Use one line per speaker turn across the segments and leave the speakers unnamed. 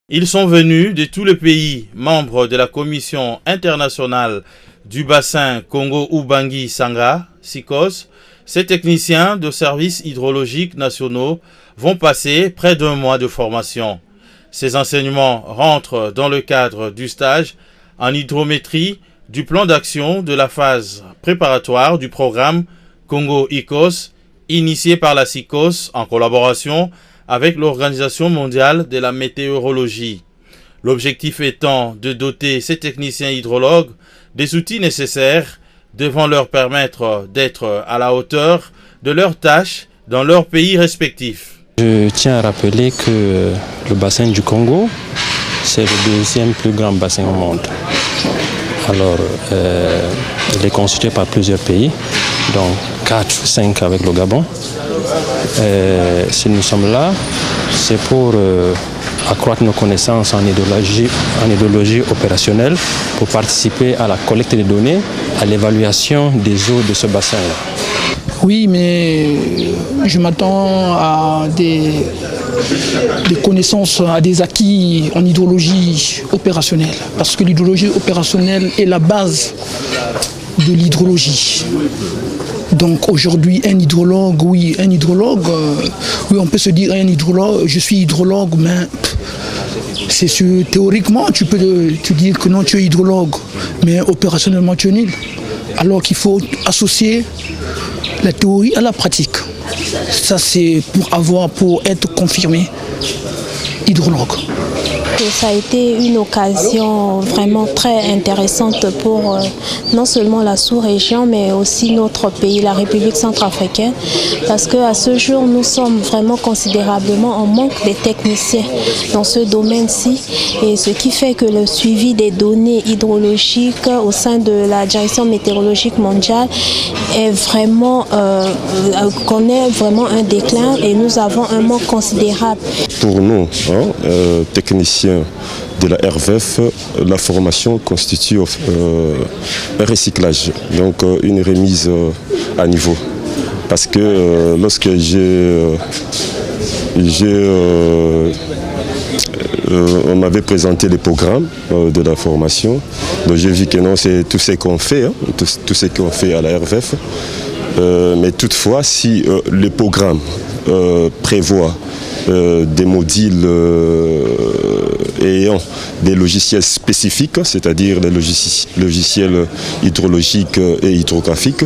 Ils sont venus de tous les pays membres de la Commission internationale du bassin Congo-Ubangi-Sangha, SICOS. Ces techniciens de services hydrologiques nationaux vont passer près d'un mois de formation. Ces enseignements rentrent dans le cadre du stage en hydrométrie du plan d'action de la phase préparatoire du programme Congo-ICOS, initié par la SICOS en collaboration avec l'Organisation mondiale de la météorologie. L'objectif étant de doter ces techniciens hydrologues des outils nécessaires devant leur permettre d'être à la hauteur de leurs tâches dans leurs pays respectifs.
Je tiens à rappeler que le bassin du Congo, c'est le deuxième plus grand bassin au monde. Alors, il est constitué par plusieurs pays, dont 4 ou 5 avec le Gabon. Si nous sommes là, c'est pour accroître nos connaissances en hydrologie opérationnelle, pour participer à la collecte des données, à l'évaluation des eaux de ce bassin-là.
Oui, mais je m'attends à des connaissances, à des acquis en hydrologie opérationnelle, parce que l'hydrologie opérationnelle est la base de l'hydrologie. Donc aujourd'hui, un hydrologue, oui, on peut se dire un hydrologue, je suis hydrologue, mais c'est sûr, théoriquement, tu peux te dire que non, tu es hydrologue, mais opérationnellement, tu es nul. Alors qu'il faut associer la théorie à la pratique. Ça, c'est pour être confirmé hydrologue.
Ça a été une occasion vraiment très intéressante pour non seulement la sous-région, mais aussi notre pays, la République centrafricaine, parce qu'à ce jour, nous sommes vraiment considérablement en manque de techniciens dans ce domaine-ci, et ce qui fait que le suivi des données hydrologiques au sein de la direction météorologique mondiale est vraiment, connaît vraiment un déclin, et nous avons un manque considérable.
Pour nous, techniciens de la RVF, la formation constitue un recyclage, donc une remise à niveau. Parce que lorsque on m'avait présenté les programmes de la formation, donc j'ai vu que non, c'est tout ce qu'on fait, tout ce qu'on fait à la RVF. Mais toutefois, si le programme prévoit des modules ayant des logiciels spécifiques, c'est-à-dire des logiciels hydrologiques et hydrographiques,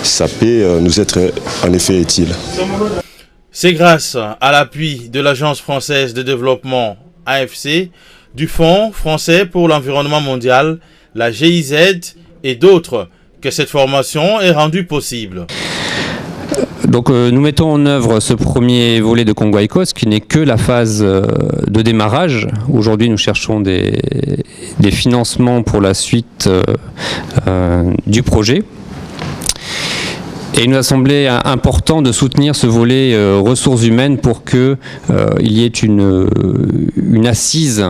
ça peut nous être en effet utile.
C'est grâce à l'appui de l'Agence française de développement AFC, du Fonds français pour l'environnement mondial, la GIZ et d'autres que cette formation est rendue possible.
Donc nous mettons en œuvre ce premier volet de Congo-ICOS qui n'est que la phase de démarrage. Aujourd'hui, nous cherchons des financements pour la suite du projet. Et il nous a semblé important de soutenir ce volet ressources humaines pour qu'il y ait une assise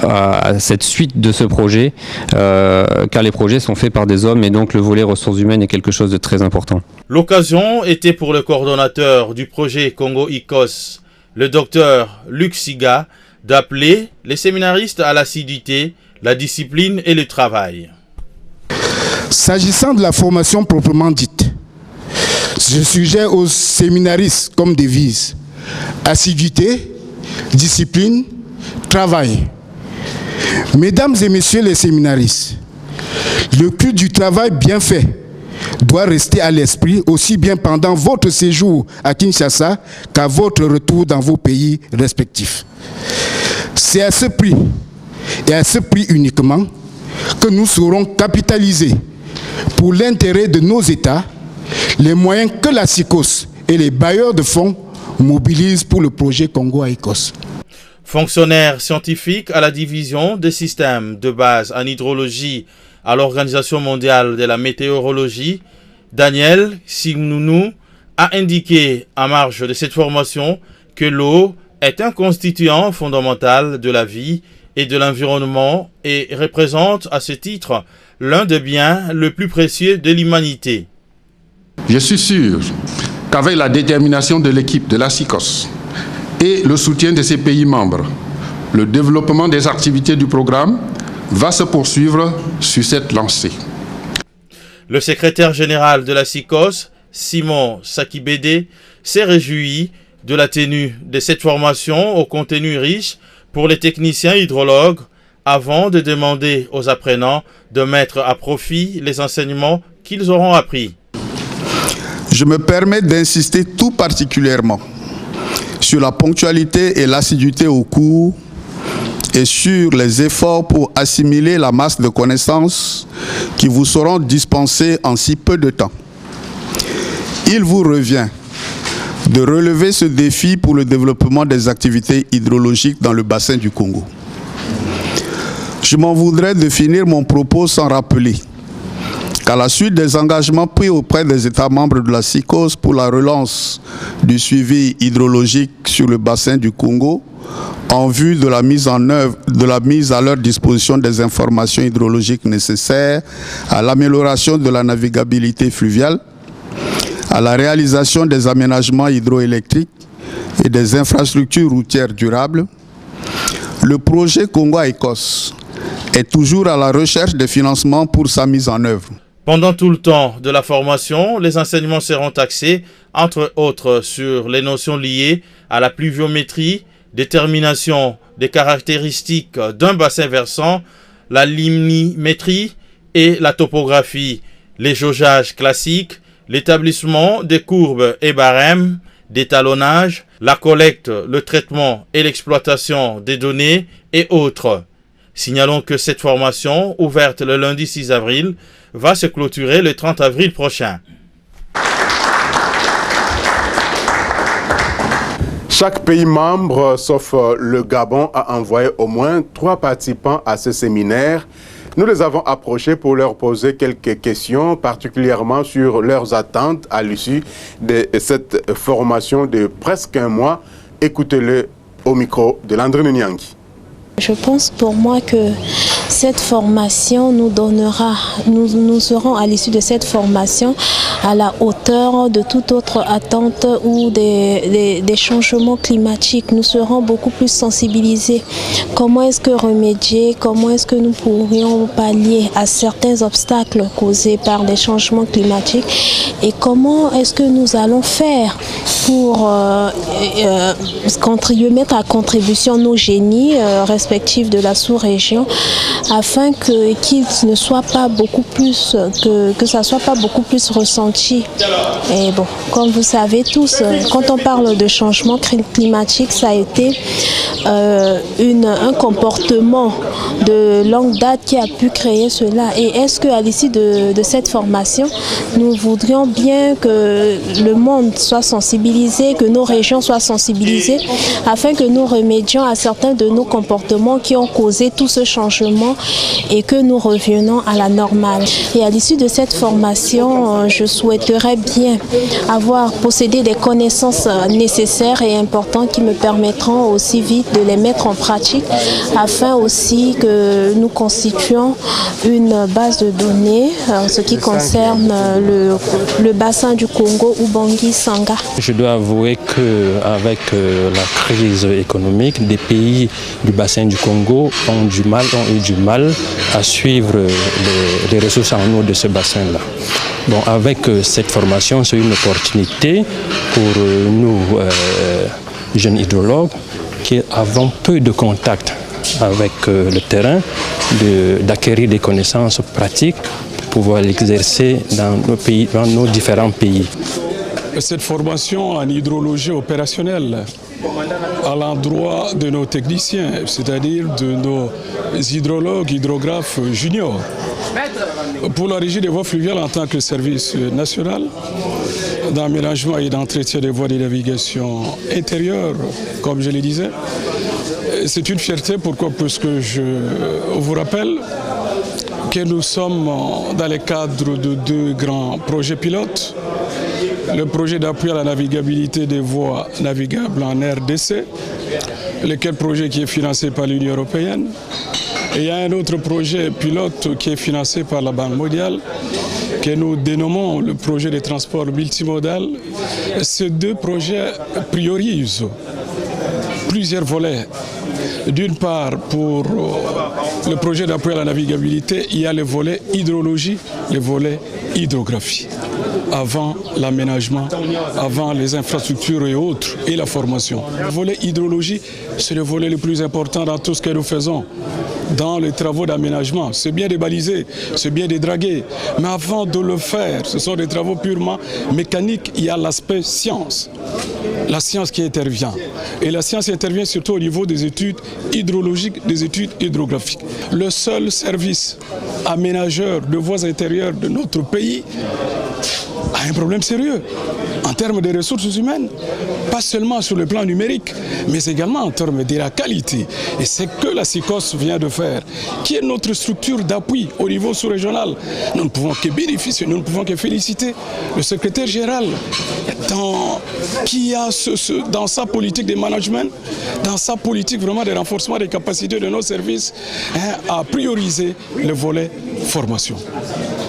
à cette suite de ce projet, car les projets sont faits par des hommes et donc le volet ressources humaines est quelque chose de très important.
L'occasion était pour le coordonnateur du projet Congo-ICOS, le docteur Luc Siga, d'appeler les séminaristes à l'assiduité, la discipline et le travail.
S'agissant de la formation proprement dite, je suggère aux séminaristes comme devise assiduité, discipline, travail. Mesdames et messieurs les séminaristes, le culte du travail bien fait doit rester à l'esprit aussi bien pendant votre séjour à Kinshasa qu'à votre retour dans vos pays respectifs. C'est à ce prix, et à ce prix uniquement, que nous saurons capitaliser pour l'intérêt de nos États les moyens que la SICOS et les bailleurs de fonds mobilisent pour le projet Congo-ICOS.
Fonctionnaire scientifique à la division des systèmes de base en hydrologie à l'Organisation mondiale de la météorologie, Daniel Signounou a indiqué en marge de cette formation que l'eau est un constituant fondamental de la vie et de l'environnement et représente à ce titre l'un des biens les plus précieux de l'humanité.
Je suis sûr qu'avec la détermination de l'équipe de la SICOS et le soutien de ses pays membres, Le développement des activités du programme va se poursuivre sur cette lancée.
Le secrétaire général de la SICOS, Simon Sakibede, s'est réjoui de la tenue de cette formation au contenu riche pour les techniciens hydrologues avant de demander aux apprenants de mettre à profit les enseignements qu'ils auront appris.
Je me permets d'insister tout particulièrement sur la ponctualité et l'assiduité au cours et sur les efforts pour assimiler la masse de connaissances qui vous seront dispensées en si peu de temps. Il vous revient de relever ce défi pour le développement des activités hydrologiques dans le bassin du Congo. Je m'en voudrais de finir mon propos sans rappeler qu'à la suite des engagements pris auprès des États membres de la SICOS pour la relance du suivi hydrologique sur le bassin du Congo, en vue de la mise en œuvre, de la mise à leur disposition des informations hydrologiques nécessaires à l'amélioration de la navigabilité fluviale, à la réalisation des aménagements hydroélectriques et des infrastructures routières durables, le projet Congo-Écosse est toujours à la recherche de financements pour sa mise en œuvre.
Pendant tout le temps de la formation, les enseignements seront axés, entre autres, sur les notions liées à la pluviométrie, détermination des caractéristiques d'un bassin versant, la limnimétrie et la topographie, les jaugeages classiques, l'établissement des courbes et barèmes, d'étalonnage, la collecte, le traitement et l'exploitation des données et autres. Signalons que cette formation, ouverte le lundi 6 avril, va se clôturer le 30 avril prochain.
Chaque pays membre, sauf le Gabon, a envoyé au moins 3 participants à ce séminaire. Nous les avons approchés pour leur poser quelques questions, particulièrement sur leurs attentes à l'issue de cette formation de presque un mois. Écoutez-le au micro de Landry Nyangi.
Je pense pour moi que cette formation nous serons à l'issue de cette formation à la hauteur de toute autre attente ou des changements climatiques. Nous serons beaucoup plus sensibilisés. Comment est-ce que remédier, comment est-ce que nous pourrions pallier à certains obstacles causés par les changements climatiques et comment est-ce que nous allons faire pour mettre à contribution nos génies respectifs de la sous-région afin qu'ils ne soient pas beaucoup plus, que ça soit pas beaucoup plus ressenti. Et bon, comme vous savez tous, quand on parle de changement climatique, ça a été un comportement de longue date qui a pu créer cela. Et est-ce qu'à l'issue de cette formation, nous voudrions bien que le monde soit sensibilisé, que nos régions soient sensibilisées, afin que nous remédions à certains de nos comportements qui ont causé tout ce changement et que nous revenons à la normale. Et à l'issue de cette formation, je souhaiterais bien posséder des connaissances nécessaires et importantes qui me permettront aussi vite de les mettre en pratique afin aussi que nous constituions une base de données en ce qui concerne le bassin du Congo Ubangi-Sanga.
Je dois avouer qu'avec la crise économique, des pays du bassin du Congo ont eu du mal à suivre les ressources en eau de ce bassin-là. Bon, avec cette formation, c'est une opportunité pour nous, jeunes hydrologues, qui avons peu de contact avec le terrain, d'acquérir des connaissances pratiques pour pouvoir l'exercer dans nos différents pays.
Cette formation en hydrologie opérationnelle à l'endroit de nos techniciens, c'est-à-dire de nos hydrologues, hydrographes juniors, pour la régie des voies fluviales en tant que service national d'aménagement et d'entretien des voies de navigation intérieures, comme je le disais. C'est une fierté, pourquoi? Parce que je vous rappelle que nous sommes dans le cadre de 2 grands projets pilotes. Le projet d'appui à la navigabilité des voies navigables en RDC, lequel projet qui est financé par l'Union européenne. Et il y a un autre projet pilote qui est financé par la Banque mondiale, que nous dénommons le projet de transport multimodal. Ces 2 projets priorisent plusieurs volets. D'une part, pour le projet d'appui à la navigabilité, il y a le volet hydrologie, le volet hydrographie. Avant l'aménagement, avant les infrastructures et autres, et la formation. Le volet hydrologie, c'est le volet le plus important dans tout ce que nous faisons. Dans les travaux d'aménagement, c'est bien de baliser, c'est bien de draguer. Mais avant de le faire, ce sont des travaux purement mécaniques. Il y a l'aspect science. La science qui intervient. Et la science intervient surtout au niveau des études hydrologiques, des études hydrographiques. Le seul service aménageur de voies intérieures de notre pays a un problème sérieux en termes de ressources humaines, pas seulement sur le plan numérique, mais également en termes de la qualité. Et c'est que la SICOS vient de faire, qui est notre structure d'appui au niveau sous-régional. Nous ne pouvons que bénéficier, nous ne pouvons que féliciter le secrétaire général qui a dans sa politique de management, dans sa politique vraiment de renforcement des capacités de nos services, à prioriser le volet formation.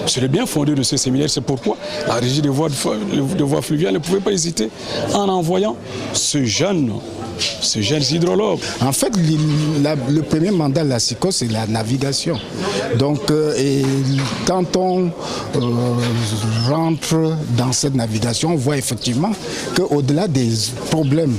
C'est le bien fondé de ce séminaire, c'est pourquoi la régie des voies fluviales ne pouvait pas hésiter en envoyant ces jeunes hydrologues.
En fait, le premier mandat de la SICOS, c'est la navigation. Donc, quand on rentre dans cette navigation, on voit effectivement qu'au-delà des problèmes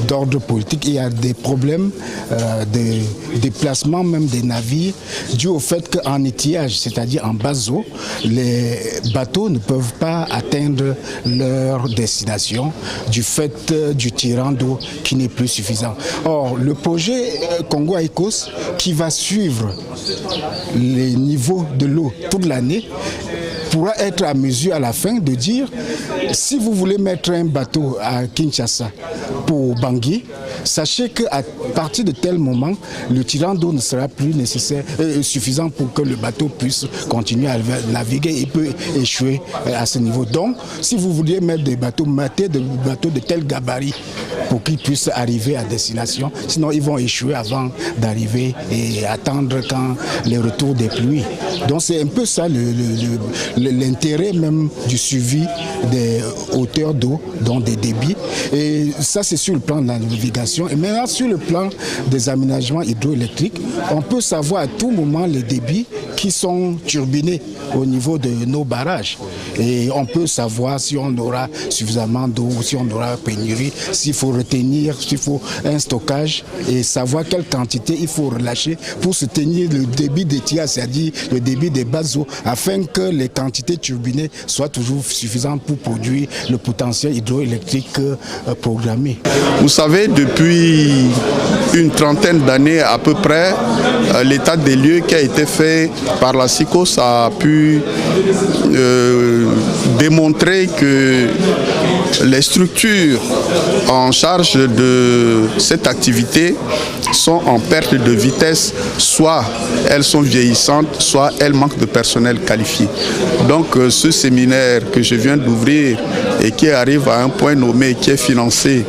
d'ordre politique, il y a des problèmes de déplacement même des navires dû au fait qu'en étillage, c'est-à-dire en basse eau, les bateaux ne peuvent pas atteindre leur destination du fait du tirant d'eau qui n'est plus suffisant. Or, le projet Congo ICOS qui va suivre les niveaux de l'eau toute l'année pourra être à mesure à la fin de dire si vous voulez mettre un bateau à Kinshasa pour Bangui, sachez qu'à partir de tel moment, le tirant d'eau ne sera plus suffisant pour que le bateau puisse continuer à naviguer. Il peut échouer à ce niveau. Donc, si vous vouliez mettre des bateaux, mettez des bateaux de tel gabarit pour qu'ils puissent arriver à destination. Sinon, ils vont échouer avant d'arriver et attendre quand les retours des pluies. Donc, c'est un peu ça l'intérêt même du suivi des hauteurs d'eau, donc des débits. Et ça, c'est sur le plan de la navigation. Et maintenant, sur le plan des aménagements hydroélectriques, on peut savoir à tout moment les débits qui sont turbinés au niveau de nos barrages. Et on peut savoir si on aura suffisamment d'eau, si on aura pénurie, s'il faut retenir, s'il faut un stockage et savoir quelle quantité il faut relâcher pour se tenir le débit des tiers, c'est-à-dire le débit des basses eaux, afin que les quantités turbinées soient toujours suffisantes pour produire le potentiel hydroélectrique programmé.
Vous savez, depuis une trentaine d'années à peu près, l'état des lieux qui a été fait par la SICOS a pu démontrer que les structures en charge de cette activité sont en perte de vitesse, soit elles sont vieillissantes, soit elles manquent de personnel qualifié. Donc ce séminaire que je viens d'ouvrir et qui arrive à un point nommé, qui est financé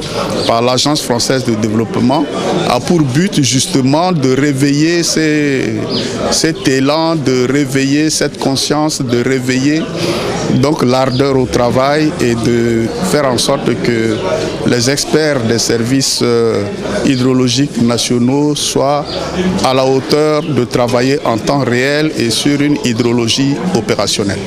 par l'Agence française de développement, a pour but justement de réveiller cet élan, de réveiller cette conscience, de réveiller donc l'ardeur au travail et de faire en sorte que les experts des services hydrologiques nationaux soient à la hauteur de travailler en temps réel et sur une hydrologie opérationnelle.